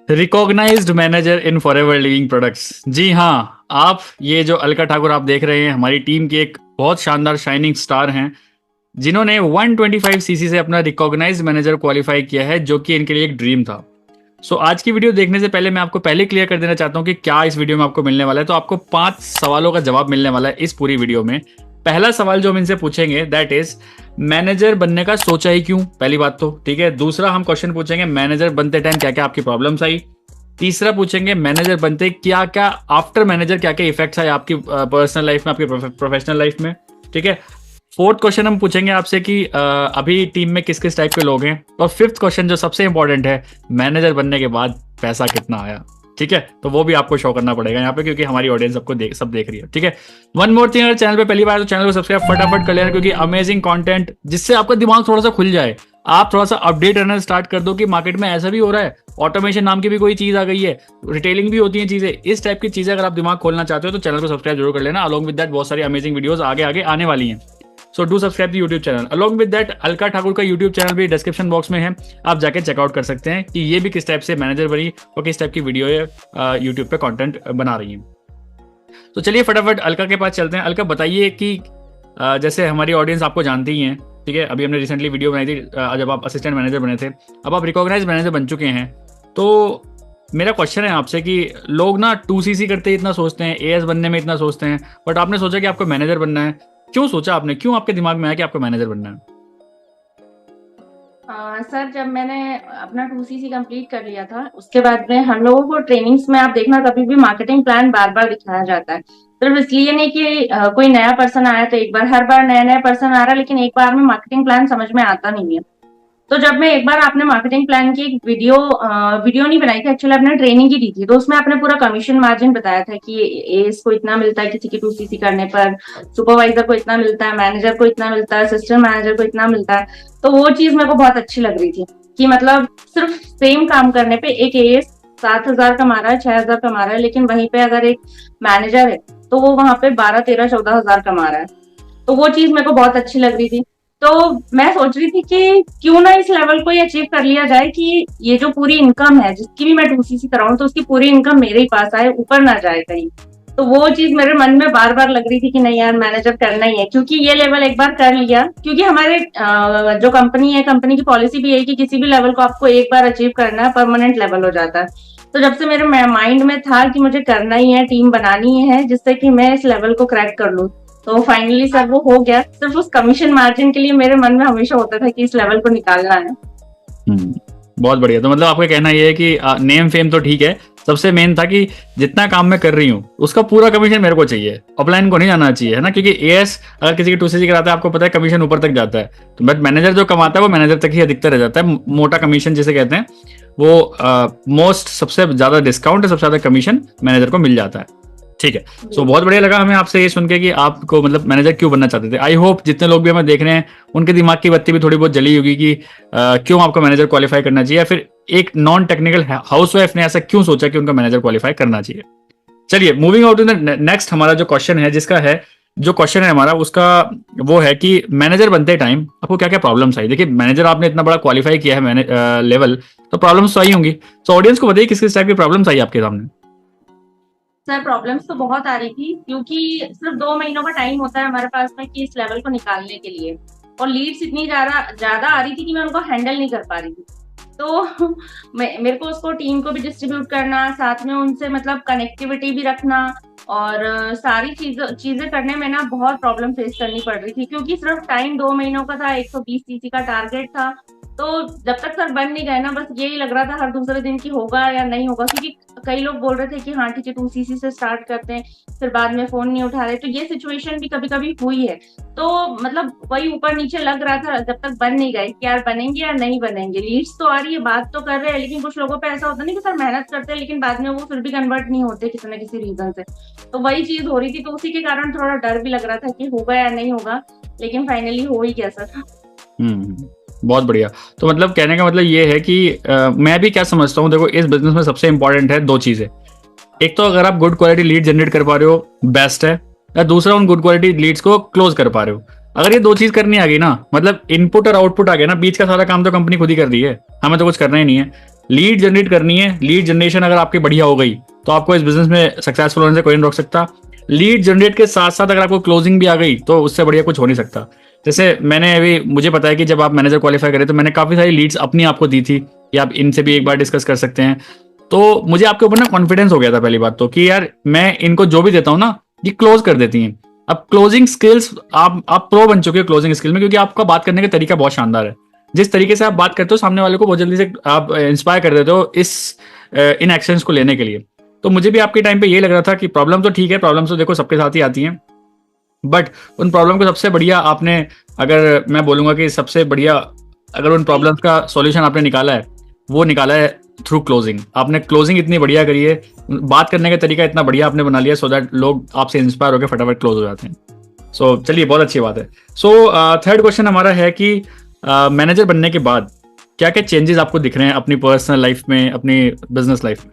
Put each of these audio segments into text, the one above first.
Recognised manager इन forever living products. जी हाँ, आप ये जो अलका ठाकुर आप देख रहे हैं हमारी टीम की एक बहुत शानदार शाइनिंग स्टार हैं, जिन्होंने 125 सीसी से अपना रिकॉग्नाइज्ड मैनेजर क्वालिफाई किया है, जो कि इनके लिए एक ड्रीम था। सो आज की वीडियो देखने से पहले मैं आपको पहले क्लियर कर देना चाहता हूँ कि क्या इस वीडियो में आपको मिलने वाला है। तो आपको 5 सवालों का जवाब मिलने वाला है इस पूरी वीडियो में। पहला सवाल जो हम इनसे पूछेंगे दैट इज मैनेजर बनने का सोचा ही क्यों, पहली बात तो ठीक है। दूसरा हम क्वेश्चन पूछेंगे मैनेजर बनते टाइम क्या क्या आपकी प्रॉब्लम्स आई। तीसरा पूछेंगे मैनेजर बनते क्या क्या आफ्टर मैनेजर क्या क्या इफेक्ट्स आए आपकी पर्सनल लाइफ में, आपकी प्रोफेशनल लाइफ में, ठीक है। फोर्थ क्वेश्चन हम पूछेंगे आपसे कि अभी टीम में किस किस टाइप के लोग हैं। और फिफ्थ क्वेश्चन जो सबसे इंपॉर्टेंट है, मैनेजर बनने के बाद पैसा कितना आया, ठीक है। तो वो भी आपको शो करना पड़ेगा यहाँ पे, क्योंकि हमारी ऑडियंस सबको सब देख रही है, ठीक है। वन मोर थिंग, अगर चैनल पे पहली बार तो चैनल को सब्सक्राइब फटाफट कर लेना, क्योंकि अमेजिंग कंटेंट जिससे आपका दिमाग थोड़ा सा खुल जाए, आप थोड़ा सा अपडेट रहना स्टार्ट कर दो कि मार्केट में ऐसा भी हो रहा है, ऑटोमेशन नाम की भी कोई चीज आ गई है, रिटेलिंग भी होती है चीजें। इस टाइप की चीजें अगर आप दिमाग खोलना चाहते हो तो चैनल को सब्सक्राइब जरूर कर लेना। अलॉन्ग विद दैट बहुत सारी अमेजिंग वीडियोस आगे आगे आने वाली हैं। So do subscribe the YouTube channel. Along with that Alka Thakur का यूट्यूब चैनल भी डिस्क्रिप्शन बॉक्स में है, आप जाके चेकआउट कर सकते हैं कि ये भी किस टाइप से मैनेजर बनी और किस टाइप की वीडियो यूट्यूब पे कंटेंट बना रही है। तो चलिए फटाफट अलका के पास चलते हैं। अलका बताइए कि जैसे हमारी ऑडियंस आपको जानती ही है, ठीक है। अभी हमने रिसेंटली वीडियो बनाई थी जब आप असिस्टेंट मैनेजर बने थे, अब आप रिकॉग्नाइज मैनेजर बन चुके हैं। तो मेरा क्वेश्चन है आपसे कि लोग ना 2CC करते ही इतना सोचते हैं, एएस बनने में इतना सोचते हैं, बट आपने सोचा कि आपको मैनेजर बनना है। क्यों सोचा आपने, क्यों आपके दिमाग में आया कि आपको मैनेजर बनना है? सर, जब मैंने अपना 2CC कंप्लीट कर लिया था, उसके बाद में हम लोगों को ट्रेनिंग्स में आप देखना कभी भी मार्केटिंग प्लान बार बार दिखाया जाता है। सिर्फ इसलिए नहीं कि कोई नया पर्सन आया तो एक बार, हर बार नया नया पर्सन आ रहा है, लेकिन एक बार में मार्केटिंग प्लान समझ में आता नहीं है। तो जब मैं एक बार आपने मार्केटिंग प्लान की एक वीडियो नहीं बनाई थी, एक्चुअली आपने ट्रेनिंग ही दी थी, तो उसमें आपने पूरा कमीशन मार्जिन बताया था कि एस को इतना मिलता है किसी की 2CC करने पर, सुपरवाइजर को इतना मिलता है, मैनेजर को इतना मिलता है, असिस्टेंट मैनेजर को इतना मिलता है। तो वो चीज मेरे को बहुत अच्छी लग रही थी कि मतलब सिर्फ सेम काम करने पे एक एएस 7,000 कमा रहा है, 6,000 कमा रहा है, लेकिन वहीं पे अगर एक मैनेजर है तो वो वहां पे 12, 13, 14,000 कमा रहा है। तो वो चीज मेरे को बहुत अच्छी लग रही थी। तो मैं सोच रही थी कि क्यों ना इस लेवल को ही अचीव कर लिया जाए कि ये जो पूरी इनकम है, जिसकी भी मैं 2CC कराऊं, तो उसकी पूरी इनकम मेरे ही पास आए, ऊपर ना जाए कहीं। तो वो चीज मेरे मन में बार बार लग रही थी कि नहीं यार, मैनेजर करना ही है, क्योंकि ये लेवल एक बार कर लिया, क्योंकि हमारे जो कंपनी है, कंपनी की पॉलिसी भी है कि किसी भी लेवल को आपको एक बार अचीव करना है, परमानेंट लेवल हो जाता है। तो जब से मेरे माइंड में था कि मुझे करना ही है, टीम बनानी है जिससे कि मैं इस लेवल को क्रैक कर लूं, तो फाइनली सर वो हो गया। सिर्फ उस कमीशन मार्जिन के लिए मेरे मन में हमेशा होता था कि इस लेवल को निकालना है। बहुत बढ़िया। तो मतलब आपका कहना ये है कि नेम फेम तो ठीक है, सबसे मेन था कि जितना काम मैं कर रही हूँ उसका पूरा कमीशन मेरे को चाहिए, अपलाइन को नहीं जाना चाहिए, है ना। क्योंकि एएस अगर किसी की 2CC कराता है, आपको पता है कमीशन ऊपर तक जाता है, तो बट मैनेजर जो कमाता है वो मैनेजर तक ही अधिकतर रह जाता है। मोटा कमीशन जिसे कहते हैं वो मोस्ट सबसे ज्यादा डिस्काउंट है, सबसे ज्यादा कमीशन मैनेजर को मिल जाता है, ठीक है। सो बहुत बढ़िया लगा हमें आपसे ये सुन के कि आपको मतलब मैनेजर क्यों बनना चाहते थे। आई होप जितने लोग भी हमें देख रहे हैं उनके दिमाग की बत्ती भी थोड़ी बहुत जली होगी कि क्यों आपको मैनेजर क्वालिफाई करना चाहिए, या फिर एक नॉन टेक्निकल हाउसवाइफ ने ऐसा क्यों सोचा कि उनका मैनेजर क्वालिफाई करना चाहिए। चलिए moving out to the next, हमारा जो क्वेश्चन है जिसका है जो क्वेश्चन है हमारा उसका वो है कि मैनेजर बनते टाइम आपको क्या क्या प्रॉब्लम्स आई। देखिए मैनेजर आपने इतना बड़ा क्वालिफाई किया है लेवल, तो प्रॉब्लम्स तो आई होंगी। तो ऑडियंस को बताइए किस किस टाइप की प्रॉब्लम्स आई आपके सामने। सर, प्रॉब्लम्स तो बहुत आ रही थी, क्योंकि सिर्फ 2 महीनों का टाइम होता है हमारे पास में कि इस लेवल को निकालने के लिए, और लीड्स इतनी ज्यादा आ रही थी कि मैं उनको हैंडल नहीं कर पा रही थी। तो मेरे को उसको टीम को भी डिस्ट्रीब्यूट करना, साथ में उनसे मतलब कनेक्टिविटी भी रखना, और सारी चीजें करने में ना बहुत प्रॉब्लम फेस करनी पड़ रही थी, क्योंकि सिर्फ टाइम 2 महीनों का था, 120CC का टारगेट था। तो जब तक सर बन नहीं गए ना, बस यही लग रहा था हर दूसरे दिन की होगा या नहीं होगा, क्योंकि कई लोग बोल रहे थे कि हाँ ठीक है 2CC से स्टार्ट करते हैं, फिर बाद में फोन नहीं उठा रहे। तो ये सिचुएशन भी कभी कभी हुई है। तो मतलब वही ऊपर नीचे लग रहा था जब तक बन नहीं गए कि यार बनेंगे या नहीं बनेंगे। लीड्स तो आ रही है, बात तो कर रहे हैं, लेकिन कुछ लोगों पे ऐसा होता नहीं कि सर मेहनत करते हैं लेकिन बाद में वो फिर भी कन्वर्ट नहीं होते किसी न किसी रीजन से। तो वही चीज हो रही थी, तो उसी के कारण थोड़ा डर भी लग रहा था कि होगा या नहीं होगा, लेकिन फाइनली हो ही गया सर। बहुत बढ़िया। तो मतलब कहने का मतलब ये है कि मैं भी क्या समझता हूँ, देखो इस बिजनेस में सबसे इंपॉर्टेंट है दो चीजें। एक तो अगर आप गुड क्वालिटी लीड जनरेट कर पा रहे हो बेस्ट है, या दूसरा उन गुड क्वालिटी लीड्स को क्लोज कर पा रहे हो। अगर ये दो चीज करनी आ गई ना, मतलब इनपुट और आउटपुट आ गया ना, बीच का सारा काम तो कंपनी खुद ही कर रही है, हमें तो कुछ करना ही नहीं है। लीड जनरेट करनी है, लीड जनरेशन अगर आपकी बढ़िया हो गई तो आपको इस बिजनेस में सक्सेसफुल होने से कोई नहीं रोक सकता। लीड जनरेट के साथ साथ अगर आपको क्लोजिंग भी आ गई तो उससे बढ़िया कुछ हो नहीं सकता। जैसे मैंने अभी, मुझे पता है कि जब आप मैनेजर क्वालिफाई करें तो मैंने काफ़ी सारी लीड्स अपनी आपको दी थी, कि आप इनसे भी एक बार डिस्कस कर सकते हैं। तो मुझे आपके ऊपर ना कॉन्फिडेंस हो गया था पहली बात तो, कि यार मैं इनको जो भी देता हूँ ना ये क्लोज कर देती हैं। अब क्लोजिंग स्किल्स, आप प्रो बन चुके हो क्लोजिंग स्किल में, क्योंकि आपका बात करने का तरीका बहुत शानदार है। जिस तरीके से आप बात करते हो सामने वाले को बहुत जल्दी से आप इंस्पायर कर देते हो इन एक्शंस को लेने के लिए। तो मुझे भी आपके टाइम पे ये लग रहा था कि प्रॉब्लम तो ठीक है, प्रॉब्लम तो देखो सबके साथ ही आती हैं, बट उन प्रॉब्लम को सबसे बढ़िया आपने, अगर मैं बोलूंगा कि सबसे बढ़िया अगर उन प्रॉब्लम्स का सॉल्यूशन आपने निकाला है, वो निकाला है थ्रू क्लोजिंग। आपने क्लोजिंग इतनी बढ़िया करी है, बात करने का तरीका इतना बढ़िया आपने बना लिया, सो दैट लोग आपसे इंस्पायर होकर फटाफट क्लोज हो जाते हैं। सो चलिए, बहुत अच्छी बात है। सो थर्ड क्वेश्चन हमारा है कि मैनेजर बनने के बाद क्या क्या चेंजेस आपको दिख रहे हैं अपनी पर्सनल लाइफ में, अपनी बिजनेस लाइफ में?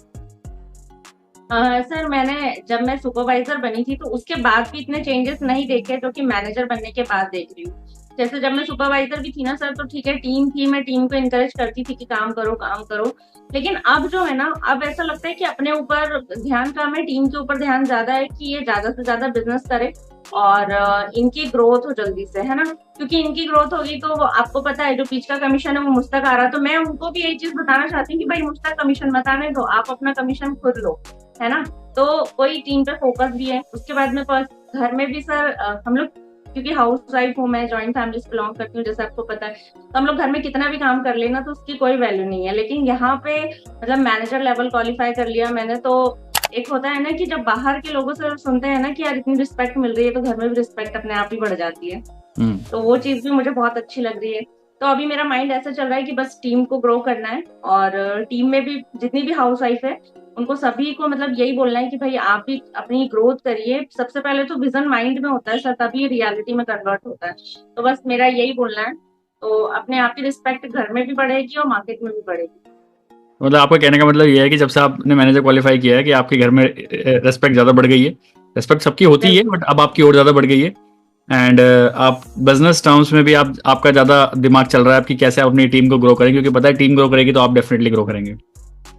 सर मैंने जब मैं सुपरवाइजर बनी थी तो उसके बाद भी इतने चेंजेस नहीं देखे जो कि मैनेजर बनने के बाद देख रही हूँ। जैसे जब मैं सुपरवाइजर भी थी ना सर, तो ठीक है टीम थी, मैं टीम को इनकरेज करती थी कि काम करो काम करो। लेकिन अब जो है ना, अब ऐसा लगता है कि अपने ऊपर ध्यान कम है, टीम के ऊपर ध्यान ज्यादा है कि ये ज्यादा से ज्यादा बिजनेस करे और इनकी ग्रोथ हो जल्दी से, है ना। क्योंकि इनकी ग्रोथ होगी तो आपको पता है जो बीच का कमीशन है वो मुझ तक आ रहा है, तो मैं उनको भी यही चीज बताना चाहती हूँ कि भाई मुझ तक कमीशन मत आने दो, आप अपना कमीशन खुद लो, है ना। तो कोई टीम पे फोकस भी है। उसके बाद में घर में भी सर हम लोग, क्योंकि हाउस वाइफ हूँ मैं, जॉइंट फैमिली से बिलोंग करती हूँ जैसे आपको पता है, तो हम लोग घर में कितना भी काम कर लेना तो उसकी कोई वैल्यू नहीं है। लेकिन यहाँ पे मतलब मैनेजर लेवल क्वालिफाई कर लिया मैंने, तो एक होता है ना कि जब बाहर के लोगों से सुनते हैं ना कि यार इतनी रिस्पेक्ट मिल रही है, तो घर में भी रिस्पेक्ट अपने आप ही बढ़ जाती है। तो वो चीज भी मुझे बहुत अच्छी लग रही है। तो अभी मेरा माइंड ऐसा चल रहा है कि बस टीम को ग्रो करना है, और टीम में भी जितनी भी हाउस वाइफ है उनको सभी को मतलब यही बोलना है कि भाई आप भी अपनी ग्रोथ करिए। सबसे पहले तो विजन माइंड में होता है सर, तभी रियलिटी में कन्वर्ट होता है। तो बस मेरा यही बोलना है। तो अपने आप की रिस्पेक्ट घर में भी बढ़ेगी और मार्केट में भी बढ़ेगी। मतलब आपका कहने का मतलब ये है कि जब से आपने मैनेजर क्वालिफाई किया है कि आपके घर में रेस्पेक्ट ज़्यादा बढ़ गई है। रेस्पेक्ट सबकी होती ही है, बट अब आपकी और ज़्यादा बढ़ गई है। एंड आप बिजनेस टर्म्स में भी आपका ज़्यादा दिमाग चल रहा है आपकी, कैसे आप अपनी टीम को ग्रो करेंगे, क्योंकि पता है टीम ग्रो करेगी तो आप डेफिनेटली ग्रो करेंगे।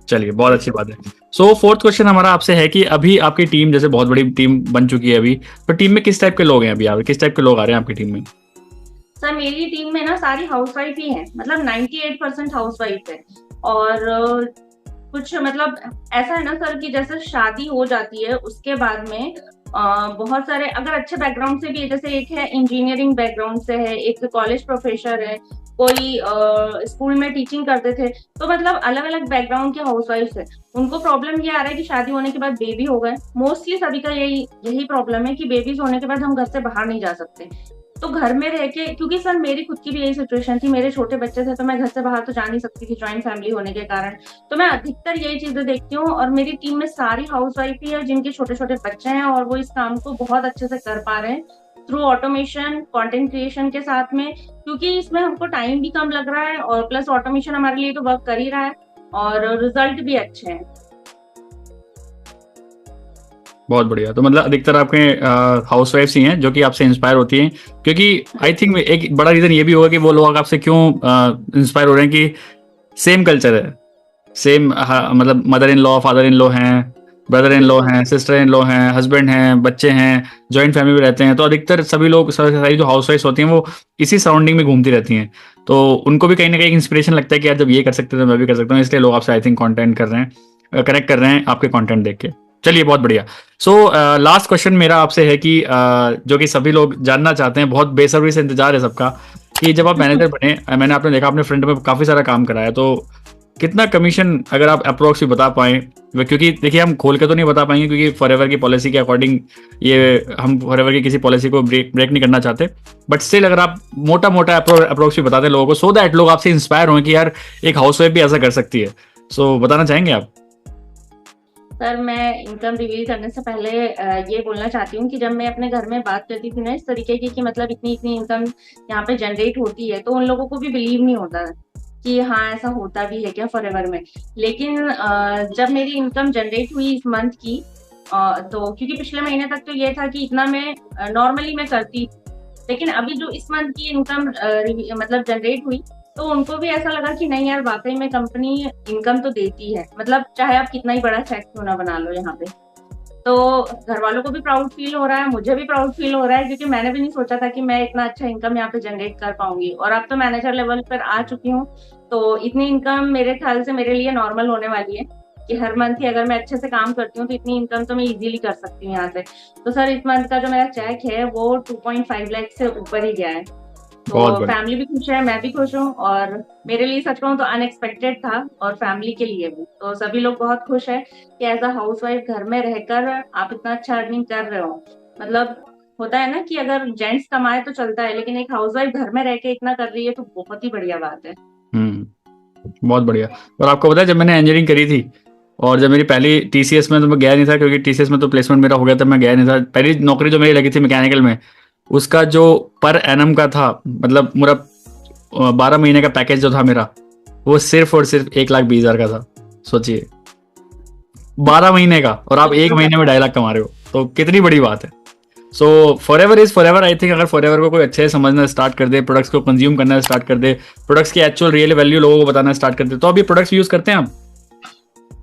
चलिए, बहुत अच्छी बात है। सो फोर्थ क्वेश्चन हमारा आपसे है कि अभी आपकी टीम जैसे बहुत बड़ी टीम बन चुकी है अभी, तो टीम में किस टाइप के लोग हैं अभी, आप किस टाइप के लोग आ रहे हैं आपकी टीम में? सर मेरी टीम में ना सारी हाउसवाइफ ही है, मतलब 98% हाउसवाइफ है। और कुछ मतलब ऐसा है ना सर कि जैसे शादी हो जाती है उसके बाद में बहुत सारे अगर अच्छे बैकग्राउंड से भी है, जैसे एक है इंजीनियरिंग बैकग्राउंड से है, एक कॉलेज प्रोफेसर है, कोई स्कूल में टीचिंग करते थे। तो मतलब अलग अलग बैकग्राउंड के हाउसवाइफ है। उनको प्रॉब्लम ये आ रहा है कि शादी होने के बाद बेबी हो गए, मोस्टली सभी का यही यही प्रॉब्लम है कि बेबीज होने के बाद हम घर से बाहर नहीं जा सकते। तो घर में रह के, क्योंकि सर मेरी खुद की भी यही सिचुएशन थी, मेरे छोटे बच्चे थे तो मैं घर से बाहर तो जा नहीं सकती थी जॉइंट फैमिली होने के कारण। तो मैं अधिकतर यही चीजें देखती हूँ, और मेरी टीम में सारी हाउसवाइफ ही है जिनके छोटे छोटे बच्चे हैं और वो इस काम को बहुत अच्छे से कर पा रहे हैं थ्रू ऑटोमेशन, कंटेंट क्रिएशन के साथ में। क्योंकि इसमें हमको टाइम भी कम लग रहा है और प्लस ऑटोमेशन हमारे लिए तो वर्क कर ही रहा है और रिजल्ट भी अच्छे हैं। बहुत बढ़िया। तो मतलब अधिकतर आपके हाउस वाइफ्स ही हैं जो कि आपसे इंस्पायर होती हैं, क्योंकि आई थिंक एक बड़ा रीजन ये भी होगा कि वो लोग आपसे क्यों इंस्पायर हो रहे हैं कि सेम कल्चर है, सेम मतलब mother in law, father in law हैं, ब्रदर इन लॉ बिल्कुल। हैं, सिस्टर इन लॉ हैं, हस्बैंड हैं, बच्चे हैं, जॉइंट फैमिली में रहते हैं। तो अधिकतर सभी लोग, सारी जो हाउस वाइफ्स होती हैं वो इसी सराउंडिंग में घूमती रहती हैं। तो उनको भी कहीं ना कहीं इंस्पिरेशन लगता है कि यार जब ये कर सकते हैं तो मैं भी कर सकता हूँ, इसलिए लोग आपसे आई थिंक कॉन्टेंट कर रहे हैं, कनेक्ट कर रहे हैं आपके कॉन्टेंट देख के। चलिए, बहुत बढ़िया। सो लास्ट क्वेश्चन मेरा आपसे है कि जो कि सभी लोग जानना चाहते हैं, बहुत बेसब्री से इंतजार है सबका, कि जब आप मैनेजर बने, मैंने आपने देखा आपने फ्रंट में काफी सारा काम कराया, तो कितना कमीशन अगर आप अप्रोक्स भी बता पाए, क्योंकि देखिए हम खोल के तो नहीं बता पाएंगे क्योंकि फॉरएवर की पॉलिसी के अकॉर्डिंग ये हम फॉरएवर की किसी पॉलिसी को ब्रेक नहीं करना चाहते, बट स्टिल अगर आप मोटा मोटा अप्रोक्स भी बता दें लोगों को, सो दैट लोग आपसे इंस्पायर हों कि यार एक हाउस वाइफ भी ऐसा कर सकती है। सो बताना चाहेंगे आप? सर मैं इनकम रिवील करने से पहले ये बोलना चाहती हूँ कि जब मैं अपने घर में बात करती थी ना इस तरीके की कि मतलब इतनी इतनी इनकम यहाँ पे जनरेट होती है, तो उन लोगों को भी बिलीव नहीं होता कि हाँ ऐसा होता भी है क्या फॉरएवर में। लेकिन जब मेरी इनकम जनरेट हुई इस मंथ की, तो क्योंकि पिछले महीने तक तो ये था कि इतना मैं नॉर्मली मैं करती, लेकिन अभी जो इस मंथ की इनकम मतलब जनरेट हुई तो उनको भी ऐसा लगा कि नहीं यार, वाकई में कंपनी इनकम तो देती है, मतलब चाहे आप कितना ही बड़ा चेक क्यों ना बना लो यहाँ पे। तो घर वालों को भी प्राउड फील हो रहा है, मुझे भी प्राउड फील हो रहा है, क्योंकि मैंने भी नहीं सोचा था कि मैं इतना अच्छा इनकम यहाँ पे जनरेट कर पाऊंगी। और अब तो मैनेजर लेवल पर आ चुकी हूँ, तो इतनी इनकम मेरे ख्याल से मेरे लिए नॉर्मल होने वाली है कि हर मंथ ही अगर मैं अच्छे से काम करती हूँ तो इतनी इनकम तो मैं इजीली कर सकती हूँ यहाँ से। तो सर, इस मंथ का जो मेरा चेक है वो 2.5 लाख से ऊपर ही गया है। बहुत तो बढ़िया। फैमिली भी खुश है, मैं भी खुश हूँ, और मेरे लिए सच कहूँ तो अनएक्सपेक्टेड था, और फैमिली के लिए भी। तो सभी लोग बहुत खुश है कि एज अ हाउस वाइफ घर में रहकर आप इतना अच्छा अर्निंग कर रहे हो। मतलब होता है ना कि अगर जेंट्स कमाए तो चलता है, लेकिन एक हाउस वाइफ घर में रह के इतना कर रही है तो बहुत ही बढ़िया बात है। बहुत बढ़िया। और आपको पता है, जब मैंने इंजीनियरिंग करी थी और जब मेरी पहली टीसीएस में, तो मैं गया नहीं था क्योंकि टीसीएस में तो प्लेसमेंट मेरा हो गया था, मैं गया नहीं था। पहली नौकरी जो मेरी लगी थी मैकेनिकल में, उसका जो पर एनम का था, मतलब मेरा 12 महीने का पैकेज जो था मेरा, वो सिर्फ और सिर्फ 1,20,000 का था। सोचिए, 12 महीने का, और आप एक बिल्कुल महीने में सर। 2.5 लाख कमा रहे हो, तो कितनी बड़ी बात है। So for ever is for ever. I think अगर फॉर एवर को कोई अच्छे से समझना स्टार्ट कर दे, प्रोडक्ट्स को कंज्यूम करना स्टार्ट कर दे, प्रोडक्ट्स की एक्चुअल रियल वैल्यू लोगों को बताना स्टार्ट कर दे, तो अभी प्रोडक्ट्स यूज करते हैं आप।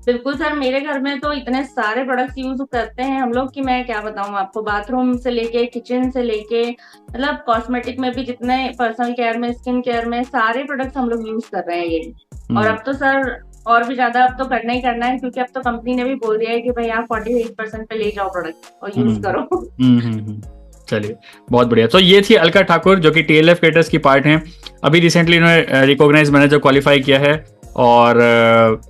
बिल्कुल सर, मेरे घर में तो इतने सारे प्रोडक्ट्स यूज करते हैं हम लोग कि मैं क्या बताऊं आपको। बाथरूम से लेके किचन से लेके, मतलब कॉस्मेटिक में भी, जितने पर्सनल केयर में, स्किन केयर में, सारे प्रोडक्ट्स हम लोग यूज कर रहे हैं ये। और हम्म अब तो सर और भी ज्यादा अब तो करना ही करना है, क्योंकि अब तो कंपनी ने भी बोल दिया है कि भाई आप 48% पे ले जाओ प्रोडक्ट और यूज हम्म करो। हम्म। चलिए, बहुत बढ़िया। तो ये थी अलका ठाकुर, जो कि टीएलएफ क्रिएटर्स की पार्ट हैं। अभी रिसेंटली इन्होंने रिकॉग्नाइज मैनेजर क्वालिफाई किया है, और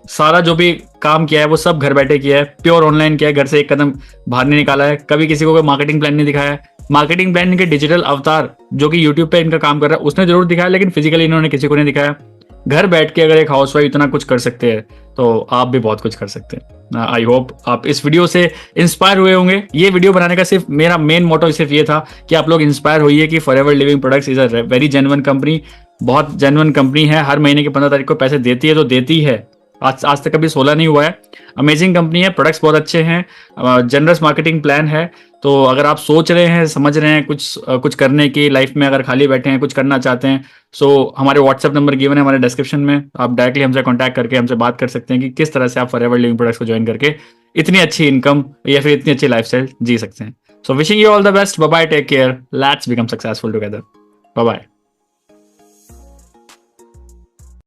सारा जो भी काम किया है वो सब घर बैठे किया है, प्योर ऑनलाइन किया है, घर से एक कदम बाहर नहीं निकाला है, कभी किसी को कोई मार्केटिंग प्लान नहीं दिखाया है। मार्केटिंग प्लान इनके डिजिटल अवतार जो कि यूट्यूब पे इनका काम कर रहा है उसने जरूर दिखाया, लेकिन फिजिकली इन्होंने किसी को नहीं दिखाया। घर बैठ के अगर एक हाउसवाइफ इतना कुछ कर सकते हैं, तो आप भी बहुत कुछ कर सकते हैं। आई होप आप इस वीडियो से इंस्पायर हुए होंगे। ये वीडियो बनाने का सिर्फ मेरा मेन मोटो सिर्फ ये था कि आप लोग इंस्पायर होइए कि forever living products is a very genuine company. बहुत जेन्युइन कंपनी है, हर महीने की 15 तारीख को पैसे देती है तो देती है। आज आज तक कभी 16 नहीं हुआ है। अमेजिंग कंपनी है, प्रोडक्ट्स बहुत अच्छे हैं, जनरस मार्केटिंग प्लान है। तो अगर आप सोच रहे हैं, समझ रहे हैं कुछ करने की लाइफ में, अगर खाली बैठे हैं, कुछ करना चाहते हैं, सो हमारे व्हाट्सएप नंबर गिवन है हमारे डिस्क्रिप्शन में। आप डायरेक्टली हमसे कांटेक्ट करके हमसे बात कर सकते हैं कि किस तरह से आप फॉरएवर लिविंग प्रोडक्ट्स को ज्वाइन करके इतनी अच्छी इनकम या फिर इतनी अच्छी लाइफस्टाइल जी सकते हैं। So wishing you all the best. Bye bye, take care, let's become successful together. Bye bye.